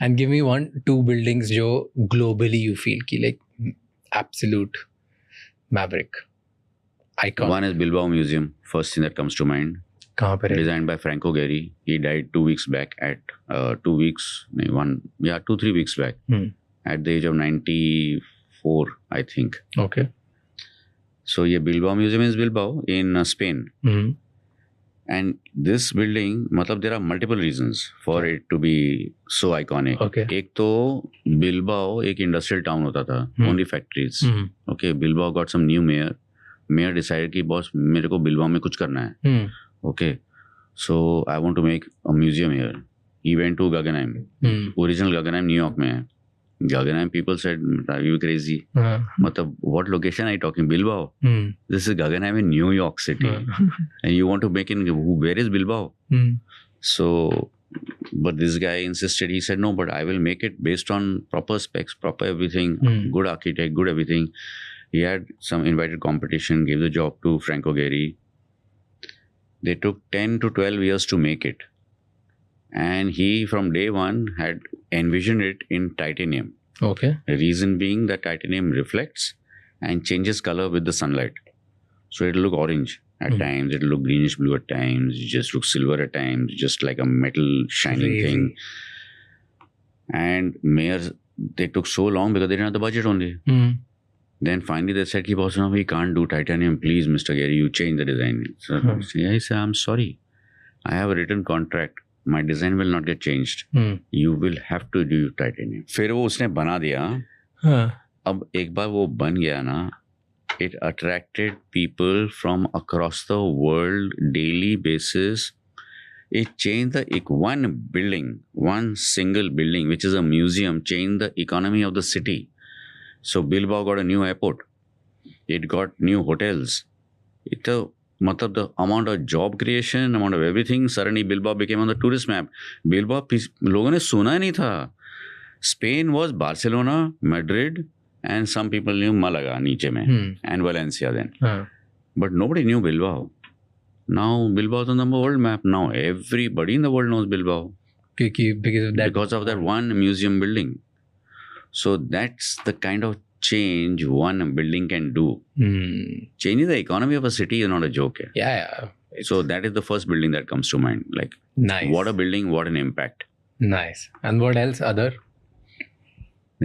And give me 1-2 buildings जो globally you feel कि like absolute maverick icon. One is Bilbao Museum, first thing that comes to mind. कहाँ पर है? Designed by Franco Gehry. He died 2 weeks back at 2 weeks, 2-3 weeks back at the age of 94, I think. Okay. So yeah, Bilbao Museum is Bilbao in Spain. And this building, मतलब there are multiple reasons for it to be so iconic. Okay. एक तो Bilbao एक industrial town होता था, only factories. Okay, Bilbao got some new mayor. Mayor decided कि boss मेरे को Bilbao में कुछ करना है. Okay, so I want to make a museum here. He went to Guggenheim. Original Guggenheim New York में है. Guggenheim people said, are you crazy? मतलब what location are you talking? Bilbao. This is Guggenheim in New York City. And you want to make in, where is Bilbao? So, but this guy insisted, he said, no, but I will make it based on proper specs, proper everything, good architect, good everything. He had some invited competition, gave the job to Franco Gehry. They took 10 to 12 years to make it. And he, from day one, had envisioned it in titanium. Okay. The reason being that titanium reflects and changes color with the sunlight. So it'll look orange at times, it'll look greenish blue at times, it just looks silver at times, just like a metal shining thing. And mayors, they took so long because they didn't have the budget only. Then finally they said, no, we can't do titanium. Please, Mr. Gehry, you change the design. So I said, I'm sorry. I have a written contract. My design will not get changed. You will have to do titanium. फिर वो उसने बना दिया. अब एक बार वो बन गया ना, it attracted people from across the world daily basis. It changed the one single building, which is a museum, changed the economy of the city. So Bilbao got a new airport. It got new hotels. मतलब the amount of job creation, amount of everything, suddenly Bilbao became on the tourist map. Bilbao, लोगों ने सुना ही नहीं था. Spain was Barcelona, Madrid, and some people knew Malaga, नीचे में, and Valencia then. But nobody knew Bilbao. Now Bilbao is on the world map. Now everybody in the world knows Bilbao. Because of that one museum building. So that's the kind of change one building can do. Changing the economy of a city is not a joke. Yeah. So that is the first building that comes to mind. Like, nice. What a building, what an impact. Nice. And what else? The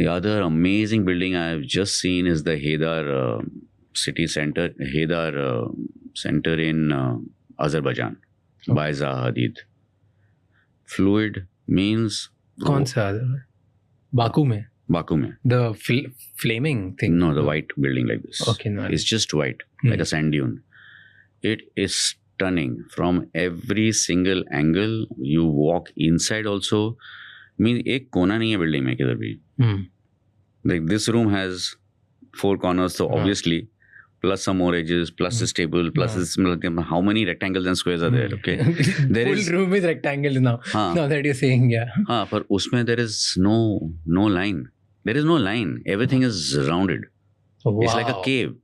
other amazing building I have just seen is the Haidar city center, Haidar center in Azerbaijan by Zaha Hadid. Fluid means... कौन सा? Baku में? Baku mein. The flaming thing? No, the white building like this. Okay, nice. It's just white, like a sand dune. It is stunning from every single angle. You walk inside also. I mean, एक कोना नहीं है building में किधर भी. Like this room has 4 corners, so obviously, plus some more edges, plus this table, plus this, how many rectangles and squares are there? Okay, there full room is rectangles now. Now that you're saying, yeah. But उसमें there is no line. There is no line. Everything is rounded. Wow. It's like a cave,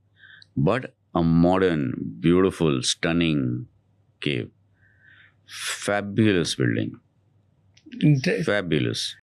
but a modern, beautiful, stunning cave. Fabulous building. Fabulous.